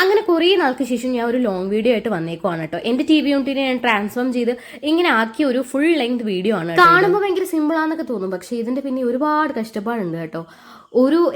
അങ്ങനെ കുറേ നാൾക്ക് ശേഷം ഞാൻ ഒരു ലോങ് വീഡിയോ ആയിട്ട് വന്നേക്കുവാണ് കേട്ടോ. എന്റെ TV യൂണിറ്റിനെ ഞാൻ ട്രാൻസ്ഫോം ചെയ്ത് ഇങ്ങനെ ആക്കിയ ഒരു ഫുൾ ലെങ്ത് വീഡിയോ ആണ്. കാണുമ്പോൾ ഭയങ്കര സിമ്പിൾ ആണെന്നൊക്കെ തോന്നും, പക്ഷേ ഇതിന്റെ പിന്നെ ഒരുപാട് കഷ്ടപ്പാടുണ്ട് കേട്ടോ.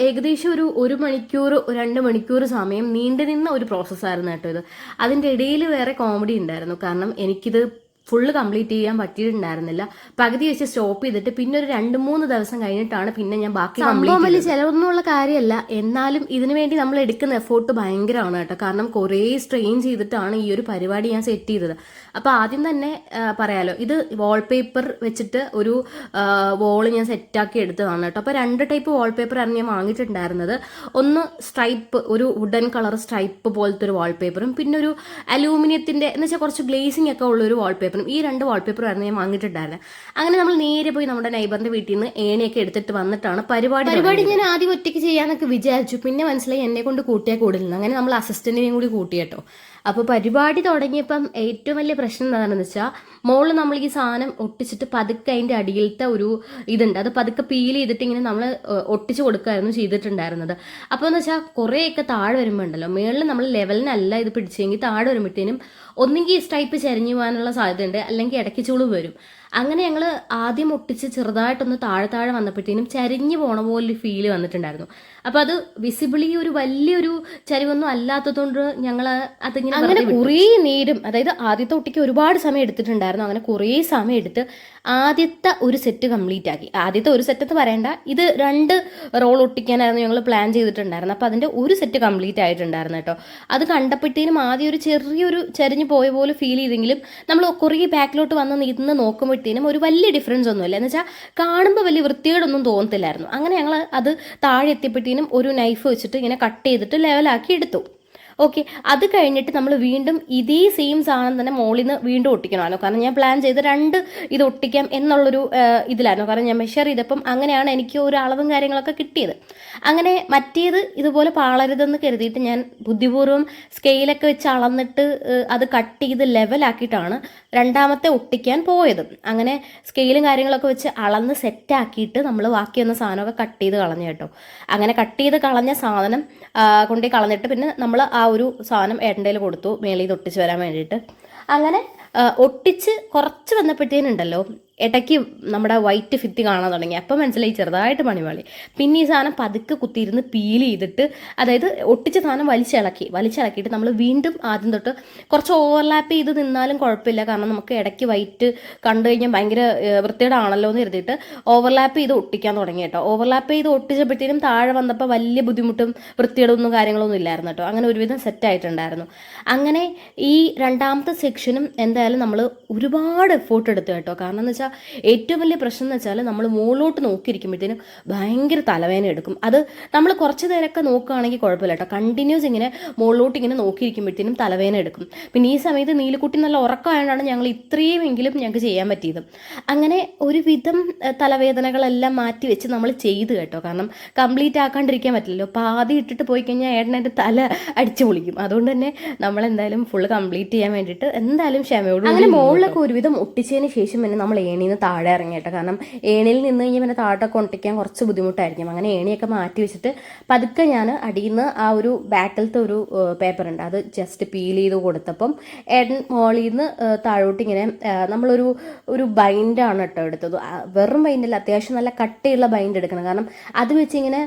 ഏകദേശം ഒരു മണിക്കൂർ 2 മണിക്കൂർ സമയം നീണ്ടു നിന്ന ഒരു പ്രോസസ്സായിരുന്നു കേട്ടോ ഇത്. അതിന്റെ ഇടയിൽ വേറെ കോമഡി ഉണ്ടായിരുന്നു. കാരണം എനിക്കിത് ഫുള്ള് കംപ്ലീറ്റ് ചെയ്യാൻ പറ്റിയിട്ടുണ്ടായിരുന്നില്ല. പകുതി വെച്ച് സ്റ്റോപ്പ് ചെയ്തിട്ട് പിന്നെ ഒരു 2-3 ദിവസം കഴിഞ്ഞിട്ടാണ് പിന്നെ ഞാൻ ബാക്കി സംഭവം. വലിയ ചിലവൊന്നുമുള്ള കാര്യമല്ല, എന്നാലും ഇതിനു വേണ്ടി നമ്മൾ എടുക്കുന്ന എഫോർട്ട് ഭയങ്കരമാണ് കേട്ടോ. കാരണം കുറേ സ്ട്രെയിൻ ചെയ്തിട്ടാണ് ഈ ഒരു പരിപാടി ഞാൻ സെറ്റ് ചെയ്തത്. അപ്പൊ ആദ്യം തന്നെ പറയാലോ, ഇത് വാൾപേപ്പർ വെച്ചിട്ട് ഒരു വോള് ഞാൻ സെറ്റാക്കി എടുത്തതാണ് കേട്ടോ. അപ്പൊ 2 ടൈപ്പ് വാൾപേപ്പർ ആണ് ഞാൻ വാങ്ങിയിട്ടുണ്ടായിരുന്നത്. ഒന്ന് സ്ട്രൈപ്പ്, ഒരു വുഡൻ കളർ സ്ട്രൈപ്പ് പോലത്തെ ഒരു വാൾപേപ്പറും, പിന്നെ ഒരു അലൂമിനിയത്തിന്റെ എന്ന് വെച്ചാൽ കുറച്ച് ഗ്ലേസിംഗ് ഒക്കെ ഉള്ള ഒരു വാൾപേപ്പർ. ഈ 2 വാൾപേപ്പറായിരുന്നു ഞാൻ വാങ്ങിയിട്ടുണ്ടായിരുന്നത്. അങ്ങനെ നമ്മൾ നേരെ പോയി നമ്മുടെ നൈബറിന്റെ വീട്ടിൽ നിന്ന് ഏണിയൊക്കെ എടുത്തിട്ട് വന്നിട്ടാണ് പരിപാടി ഞാൻ ആദ്യം ഒറ്റയ്ക്ക് ചെയ്യാന്നൊക്കെ വിചാരിച്ചു. പിന്നെ മനസ്സിലായി എന്നെ കൊണ്ട് കൂട്ടിയാൽ കൂടുതൽ. അങ്ങനെ നമ്മൾ അസിസ്റ്റന്റിനെയും കൂടി കൂട്ടിയേട്ടോ. അപ്പോൾ പരിപാടി തുടങ്ങിയപ്പം ഏറ്റവും വലിയ പ്രശ്നം എന്താണെന്ന് വെച്ചാൽ, മോളിൽ നമ്മൾ ഈ സാധനം ഒട്ടിച്ചിട്ട് പതുക്കെ അതിൻ്റെ അടിയിലത്തെ ഒരു ഇതുണ്ട്, അത് പതുക്കെ പീൽ ചെയ്തിട്ട് ഇങ്ങനെ നമ്മൾ ഒട്ടിച്ച് കൊടുക്കുകയായിരുന്നു ചെയ്തിട്ടുണ്ടായിരുന്നത്. അപ്പോൾ എന്ന് വെച്ചാൽ കുറേയൊക്കെ താഴെ വരുമ്പോൾ ഉണ്ടല്ലോ, മേളിൽ നമ്മൾ ലെവലിനല്ല ഇത് പിടിച്ചെങ്കിൽ താഴെ വരുമ്പോഴത്തേനും ഒന്നെങ്കിൽ ഈ സ്ട്രൈപ്പ് ചരിഞ്ഞു പോകാനുള്ള സാധ്യതയുണ്ട്, അല്ലെങ്കിൽ ഇടയ്ക്ക് ചൂട് വരും. അങ്ങനെ ഞങ്ങൾ ആദ്യം ഒട്ടിച്ച് ചെറുതായിട്ടൊന്ന് താഴെ വന്നപ്പോഴത്തേനും ചരിഞ്ഞു പോണ പോലെ ഫീല് വന്നിട്ടുണ്ടായിരുന്നു. അപ്പോൾ അത് വിസിബിളി ഒരു വലിയൊരു ചരിവൊന്നും അല്ലാത്തതുകൊണ്ട് ഞങ്ങൾ അതിങ്ങനെ അങ്ങനെ കുറേ നേരം, അതായത് ആദ്യത്തെ ഒട്ടിക്ക് ഒരുപാട് സമയം എടുത്തിട്ടുണ്ടായിരുന്നു. അങ്ങനെ കുറേ സമയം എടുത്ത് ആദ്യത്തെ ഒരു സെറ്റ് കംപ്ലീറ്റ് ആക്കി. ആദ്യത്തെ ഒരു സെറ്റ് എന്ന് പറയണ്ട, ഇത് 2 റോൾ ഒട്ടിക്കാനായിരുന്നു ഞങ്ങൾ പ്ലാൻ ചെയ്തിട്ടുണ്ടായിരുന്നത്. അപ്പോൾ അതിൻ്റെ ഒരു സെറ്റ് കംപ്ലീറ്റ് ആയിട്ടുണ്ടായിരുന്നു കേട്ടോ. അത് കണ്ടപ്പോഴത്തേനും ആദ്യം ഒരു ചെറിയൊരു ചരിഞ്ഞു പോയ പോലെ ഫീൽ ചെയ്തെങ്കിലും നമ്മൾ കുറേ ബാക്കിലോട്ട് നിന്ന് നോക്കുമ്പോഴത്തേനും ഒരു വലിയ ഡിഫറൻസ് ഒന്നുമില്ല. എന്ന് വെച്ചാൽ കാണുമ്പോൾ വലിയ വൃത്തികേടൊന്നും തോന്നത്തില്ലായിരുന്നു. അങ്ങനെ ഞങ്ങൾ അത് താഴെ എത്തിയപ്പോഴത്തേനും ഒരു നൈഫ് വെച്ചിട്ട് ഇങ്ങനെ കട്ട് ചെയ്തിട്ട് ലെവലാക്കി എടുത്തു. ഓക്കെ, അത് കഴിഞ്ഞിട്ട് നമ്മൾ വീണ്ടും ഇതേ സെയിം സാധനം തന്നെ മോളിൽ നിന്ന് വീണ്ടും ഒട്ടിക്കണമല്ലോ. കാരണം ഞാൻ പ്ലാൻ ചെയ്ത് 2 ഇത് ഒട്ടിക്കാം എന്നുള്ളൊരു ഇതിലായിരുന്നു. കാരണം ഞാൻ മെഷർ ചെയ്തപ്പം അങ്ങനെയാണ് എനിക്ക് ഒരു അളവും കാര്യങ്ങളൊക്കെ കിട്ടിയത്. അങ്ങനെ മറ്റേത് ഇതുപോലെ പാളരുതെന്ന് കരുതിയിട്ട് ഞാൻ ബുദ്ധിപൂർവ്വം സ്കെയിലൊക്കെ വെച്ച് അളന്നിട്ട് അത് കട്ട് ചെയ്ത് ലെവലാക്കിയിട്ടാണ് രണ്ടാമത്തെ ഒട്ടിക്കാൻ പോയത്. അങ്ങനെ സ്കെയിലും കാര്യങ്ങളൊക്കെ വെച്ച് അളന്ന് സെറ്റാക്കിയിട്ട് നമ്മൾ ബാക്കി വന്ന സാധനമൊക്കെ കട്ട് ചെയ്ത് കളഞ്ഞു കേട്ടോ. അങ്ങനെ കട്ട് ചെയ്ത് കളഞ്ഞ സാധനം കൊണ്ടേ കളഞ്ഞിട്ട് പിന്നെ നമ്മൾ ആ ഒരു സാധനം ഏട്ടൻ്റെ കൊടുത്തു മേളിൽ ഇത് ഒട്ടിച്ച് വരാൻ വേണ്ടിയിട്ട്. അങ്ങനെ ഒട്ടിച്ച് കുറച്ച് വന്നപ്പോഴത്തേനുണ്ടല്ലോ ഇടയ്ക്ക് നമ്മുടെ വൈറ്റ് ഫിത്തി കാണാൻ തുടങ്ങി. അപ്പം മനസ്സിലായി ചെറുതായിട്ട് പണിപാളി. പിന്നെ ഈ സാധനം പതുക്കെ കുത്തിയിരുന്ന് പീൽ ചെയ്തിട്ട്, അതായത് ഒട്ടിച്ച സാധനം വലിച്ചിളക്കിയിട്ട് നമ്മൾ വീണ്ടും ആദ്യം തൊട്ട് കുറച്ച് ഓവർലാപ്പ് ചെയ്ത് നിന്നാലും കുഴപ്പമില്ല. കാരണം നമുക്ക് ഇടയ്ക്ക് വൈറ്റ് കണ്ടു കഴിഞ്ഞാൽ ഭയങ്കര വൃത്തികേടാണല്ലോ എന്ന് കരുതിയിട്ട് ഓവർലാപ്പ് ചെയ്ത് ഒട്ടിക്കാൻ തുടങ്ങി കേട്ടോ. ഓവർലാപ്പ് ചെയ്ത് ഒട്ടിച്ചപ്പോഴത്തേനും താഴെ വന്നപ്പോൾ വലിയ ബുദ്ധിമുട്ടും വൃത്തികേടൊന്നും കാര്യങ്ങളൊന്നും ഇല്ലായിരുന്നു കേട്ടോ. അങ്ങനെ ഒരുവിധം സെറ്റായിട്ടുണ്ടായിരുന്നു. അങ്ങനെ ഈ 2ാമത്തെ സെക്ഷനും എന്തായാലും നമ്മൾ ഒരുപാട് എഫോർട്ട് എടുത്തു കേട്ടോ. കാരണം എന്ന് വെച്ചാൽ ഏറ്റവും വലിയ പ്രശ്നം എന്ന് വെച്ചാൽ നമ്മൾ മുകളിലോട്ട് നോക്കിയിരിക്കുമ്പോഴത്തേനും ഭയങ്കര തലവേദന എടുക്കും. അത് നമ്മൾ കുറച്ച് നേരമൊക്കെ നോക്കുകയാണെങ്കിൽ കുഴപ്പമില്ല കേട്ടോ. കണ്ടിന്യൂസ് ഇങ്ങനെ മുകളിലോട്ട് ഇങ്ങനെ നോക്കിയിരിക്കുമ്പോഴത്തേനും തലവേദന എടുക്കും. പിന്നെ ഈ സമയത്ത് നീലക്കുട്ടി നല്ല ഉറക്കമായതുകൊണ്ടാണ് ഞങ്ങൾ ഇത്രയുമെങ്കിലും ഞങ്ങൾക്ക് ചെയ്യാൻ പറ്റിയത്. അങ്ങനെ ഒരുവിധം തലവേദനകളെല്ലാം മാറ്റി വെച്ച് നമ്മൾ ചെയ്ത് കേട്ടോ. കാരണം കംപ്ലീറ്റ് ആക്കാണ്ടിരിക്കാൻ പറ്റില്ലല്ലോ. പാതി ഇട്ടിട്ട് പോയി കഴിഞ്ഞാൽ ഏട്ടൻ്റെ തല അടിച്ചു പൊളിക്കും. അതുകൊണ്ട് തന്നെ നമ്മളെന്തായാലും ഫുള്ള് കംപ്ലീറ്റ് ചെയ്യാൻ വേണ്ടിയിട്ട് എന്തായാലും ക്ഷമയോട് അങ്ങനെ മുകളിലൊക്കെ ഒരുവിധം ഒട്ടിച്ചതിന് ശേഷം പിന്നെ നമ്മൾ ഏണിയിൽ നിന്ന് താഴെ ഇറങ്ങിയിട്ട്. കാരണം ഏണിയിൽ നിന്ന് കഴിഞ്ഞാൽ പിന്നെ താഴോട്ടൊക്കെ ഒട്ടിക്കാൻ കുറച്ച് ബുദ്ധിമുട്ടായിരിക്കും. അങ്ങനെ ഏണിയൊക്കെ മാറ്റി വെച്ചിട്ട് പതുക്കെ ഞാൻ അടിയിൽ നിന്ന് ആ ഒരു ബാക്കിലത്തെ ഒരു പേപ്പർ ഉണ്ട്, അത് ജസ്റ്റ് പീൽ ചെയ്ത് കൊടുത്തപ്പം ഏട്ടൻ മോളിൽ നിന്ന് താഴോട്ട് ഇങ്ങനെ നമ്മളൊരു ബൈൻഡാണ് കേട്ടോ എടുത്തത്. വെറും ബൈൻഡല്ല, അത്യാവശ്യം നല്ല കട്ടിയുള്ള ബൈൻഡ് എടുക്കണം. കാരണം അത് വെച്ച് ഇങ്ങനെ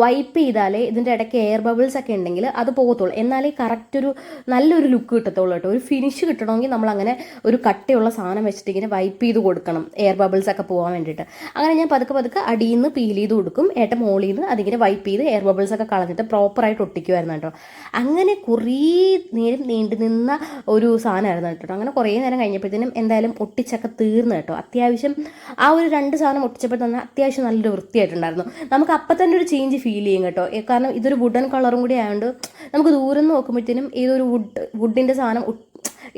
വൈപ്പ് ചെയ്താലേ ഇതിൻ്റെ ഇടയ്ക്ക് എയർ ബബിൾസ് ഒക്കെ ഉണ്ടെങ്കിൽ അത് പോകത്തുള്ളൂ. എന്നാലേ കറക്റ്റ് ഒരു നല്ലൊരു ലുക്ക് കിട്ടത്തുള്ളൂ കേട്ടോ. ഒരു ഫിനിഷ് കിട്ടണമെങ്കിൽ നമ്മളങ്ങനെ ഒരു കട്ടിയുള്ള സാധനം വെച്ചിട്ട് ഇങ്ങനെ വൈപ്പ് ചെയ്ത് കൊടുക്കണം, എയർ ബബിൾസ് ഒക്കെ പോകാൻ വേണ്ടിയിട്ട്. അങ്ങനെ ഞാൻ പതുക്കെ അടിയിൽ നിന്ന് പീൽ ചെയ്ത് കൊടുക്കും. ഏട്ടൻ മോളിൽ നിന്ന് അതിങ്ങനെ വൈപ്പ് ചെയ്ത് എയർ ബബിൾസ് ഒക്കെ കളഞ്ഞിട്ട് പ്രോപ്പറായിട്ട് ഒട്ടിക്കുമായിരുന്നു കേട്ടോ. അങ്ങനെ കുറേ നേരം നീണ്ടു നിന്ന ഒരു സാധനമായിരുന്നു കേട്ടോ. അങ്ങനെ കുറേ നേരം കഴിഞ്ഞപ്പോഴത്തേനും എന്തായാലും ഒട്ടിച്ചൊക്കെ തീർന്നു കേട്ടോ. അത്യാവശ്യം ആ ഒരു 2 സാധനം ഒട്ടിച്ചപ്പോൾ തന്നെ അത്യാവശ്യം നല്ലൊരു വൃത്തിയായിട്ടുണ്ടായിരുന്നു. നമുക്ക് അപ്പം തന്നെ ഒരു ചേഞ്ച് ഫീൽ ചെയ്യും കേട്ടോ. കാരണം ഇതൊരു വുഡൻ കളറും കൂടി ആയതുകൊണ്ട് നമുക്ക് ദൂരം നിന്ന് നോക്കുമ്പോഴത്തേനും ഏതൊരു വുഡിൻ്റെ സാധനം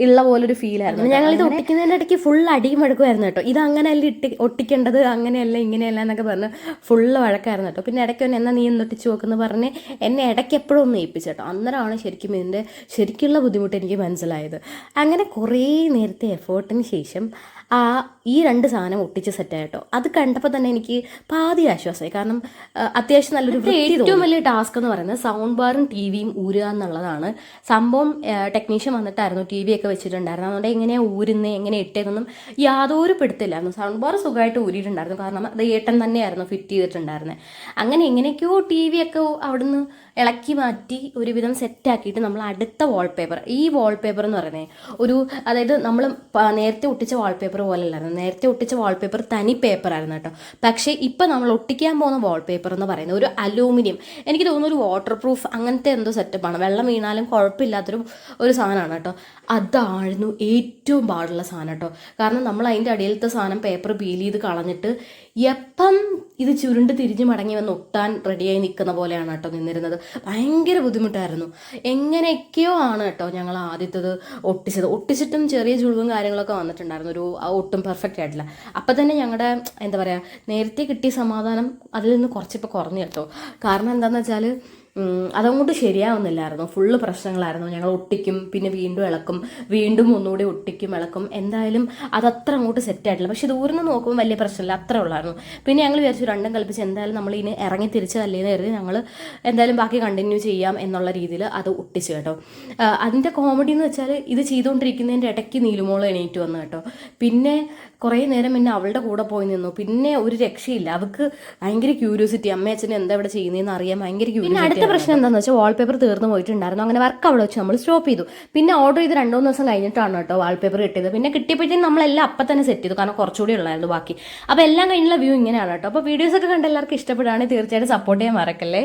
ഉള്ള പോലൊരു ഫീലായിരുന്നു. ഞങ്ങളിത് ഒട്ടിക്കുന്നതിൻ്റെ ഇടയ്ക്ക് ഫുൾ അടിയും വഴക്കുമായിരുന്നു കേട്ടോ. ഇത് അങ്ങനെയല്ല ഒട്ടിക്കേണ്ടത്, അങ്ങനെയല്ല ഇങ്ങനെയല്ല എന്നൊക്കെ പറഞ്ഞ് ഫുള്ള് വഴക്കായിരുന്നു കേട്ടോ. പിന്നെ ഇടയ്ക്ക് ഒന്ന് എന്നാ നീ ഒന്ന് ഒട്ടിച്ച് നോക്കുമെന്ന് പറഞ്ഞ് എന്നെ ഇടയ്ക്ക് എപ്പോഴും ഒന്ന് ഏൽപ്പിച്ചു കേട്ടോ. അന്നേരമാണ് ശരിക്കും ഇതിൻ്റെ ശരിക്കുള്ള ബുദ്ധിമുട്ട് എനിക്ക് മനസ്സിലായത്. അങ്ങനെ കുറേ നേരത്തെ എഫേർട്ടിന് ശേഷം ആ ഈ 2 സാധനം ഒട്ടിച്ച് സെറ്റായിട്ടോ. അത് കണ്ടപ്പോൾ തന്നെ എനിക്ക് പാതി ആശ്വാസമായി. കാരണം അത്യാവശ്യം നല്ലൊരു ഏറ്റവും വലിയ ടാസ്ക് എന്ന് പറയുന്നത് സൗണ്ട് ബാറും ടി വിയും ഊരുക എന്നുള്ളതാണ്. സംഭവം ടെക്നീഷ്യൻ വന്നിട്ടായിരുന്നു ടി വി ഒക്കെ വെച്ചിട്ടുണ്ടായിരുന്നു. അതുകൊണ്ട് എങ്ങനെയാണ് ഊരുന്നത് എങ്ങനെ ഇട്ടേതൊന്നും യാതൊരു പിടുത്തില്ലായിരുന്നു. സൗണ്ട് ബാർ സുഖമായിട്ട് ഊരിയിട്ടുണ്ടായിരുന്നു. കാരണം അത് ഏട്ടൻ തന്നെയായിരുന്നു ഫിറ്റ് ചെയ്തിട്ടുണ്ടായിരുന്നത്. അങ്ങനെ എങ്ങനെയൊക്കെയോ ടി വി ഒക്കെ അവിടുന്ന് ഇളക്കി മാറ്റി ഒരുവിധം സെറ്റാക്കിയിട്ട് നമ്മൾ അടുത്ത വാൾപേപ്പർ, ഈ വാൾപേപ്പർ എന്ന് പറയുന്നത് അതായത് നമ്മൾ നേരത്തെ ഒട്ടിച്ച വാൾപേപ്പർ പോലെ അല്ലായിരുന്നു. നേരത്തെ ഒട്ടിച്ച വാൾപേപ്പർ തനി പേപ്പർ ആയിരുന്നു കേട്ടോ. പക്ഷേ ഇപ്പം നമ്മൾ ഒട്ടിക്കാൻ പോകുന്ന വാൾപേപ്പർ എന്ന് പറയുന്നത് ഒരു അലൂമിനിയം, എനിക്ക് തോന്നുന്നു ഒരു വാട്ടർ പ്രൂഫ് അങ്ങനത്തെ എന്തോ സെറ്റപ്പാണ്. വെള്ളം വീണാലും കുഴപ്പമില്ലാത്തൊരു സാധനമാണ് കേട്ടോ. അതായിരുന്നു ഏറ്റവും പാടുള്ള സാധനം കേട്ടോ. കാരണം നമ്മൾ അതിൻ്റെ അടിയിലത്തെ സാധനം പേപ്പർ പീൽ ചെയ്ത് കളഞ്ഞിട്ട് എപ്പം ഇത് ചുരുണ്ട് തിരിഞ്ഞ് മടങ്ങി വന്ന് ഒട്ടാൻ റെഡിയായി നിൽക്കുന്ന പോലെയാണ് കേട്ടോ നിന്നിരുന്നത്. ഭയങ്കര ബുദ്ധിമുട്ടായിരുന്നു. എങ്ങനെയൊക്കെയോ ആണ് കേട്ടോ ഞങ്ങൾ ആദ്യത്തത് ഒട്ടിച്ചിട്ടും ചെറിയ ചുളിവും കാര്യങ്ങളൊക്കെ വന്നിട്ടുണ്ടായിരുന്നു. ഒട്ടും പെർഫെക്റ്റ് ആയിട്ടില്ല. അപ്പം തന്നെ ഞങ്ങളുടെ എന്താ പറയുക, നേരത്തെ കിട്ടിയ സമാധാനം അതിൽ നിന്ന് കുറച്ചിപ്പോൾ കുറഞ്ഞു കേട്ടോ. കാരണം എന്താണെന്ന് വെച്ചാൽ അതങ്ങോട്ട് ശരിയാവുന്നില്ലായിരുന്നു. ഫുള്ള് പ്രശ്നങ്ങളായിരുന്നു. ഞങ്ങൾ ഒട്ടിക്കും, പിന്നെ വീണ്ടും ഇളക്കും, വീണ്ടും ഒന്നുകൂടി ഒട്ടിക്കും, ഇളക്കും. എന്തായാലും അതത്ര അങ്ങോട്ട് സെറ്റായിട്ടില്ല. പക്ഷെ ദൂരം നിന്ന് നോക്കുമ്പോൾ വലിയ പ്രശ്നമില്ല, അത്രേ ഉള്ളായിരുന്നു. പിന്നെ ഞങ്ങൾ വിചാരിച്ചു രണ്ടും കൽപ്പിച്ച് എന്തായാലും നമ്മൾ ഇനി ഇറങ്ങി തിരിച്ചതല്ലേന്ന് കരുതി ഞങ്ങൾ എന്തായാലും ബാക്കി കണ്ടിന്യൂ ചെയ്യാം എന്നുള്ള രീതിയിൽ അത് ഒട്ടിച്ചു കേട്ടോ. അതിൻ്റെ കോമഡി എന്ന് വെച്ചാൽ ഇത് ചെയ്തുകൊണ്ടിരിക്കുന്നതിൻ്റെ ഇടയ്ക്ക് നീലുമോൾ എണീറ്റ് വന്നു കേട്ടോ. പിന്നെ കുറേ നേരം പിന്നെ അവളുടെ കൂടെ പോയി നിന്നു. പിന്നെ ഒരു രക്ഷയില്ല. അവൾക്ക് ഭയങ്കര ക്യൂരിയോസിറ്റി, അമ്മയച്ഛനെ എന്താ ഇവിടെ ചെയ്യുന്നതെന്ന് അറിയാൻ ഭയങ്കര ക്യൂരിയോസിറ്റി. അടുത്ത പ്രശ്നം എന്താണെന്ന് വെച്ചാൽ വാൾപേപ്പർ തീർന്നു പോയിട്ടുണ്ടായിരുന്നു. അങ്ങനെ വർക്ക് അവിടെ വെച്ച് നമ്മൾ സ്റ്റോപ്പ് ചെയ്തു. പിന്നെ ഓർഡർ ചെയ്ത് 2-3 ദിവസം കഴിഞ്ഞിട്ടാണ് കേട്ടോ വാൾപേപ്പർ കിട്ടിയത്. പിന്നെ കിട്ടിയപ്പോഴത്തേക്കും നമ്മളെല്ലാം അപ്പം തന്നെ സെറ്റ് ചെയ്തു, കാരണം കുറച്ചുകൂടി ഉള്ളായിരുന്നു ബാക്കി. അപ്പോൾ എല്ലാം കഴിഞ്ഞുള്ള വ്യൂ ഇങ്ങനെയാണ് കേട്ടോ. അപ്പോൾ വീഡിയോസൊക്കെ കണ്ട് എല്ലാവർക്കും ഇഷ്ടപ്പെടുകയാണെങ്കിൽ തീർച്ചയായിട്ടും സപ്പോർട്ട് ചെയ്യാൻ മറക്കല്ലേ.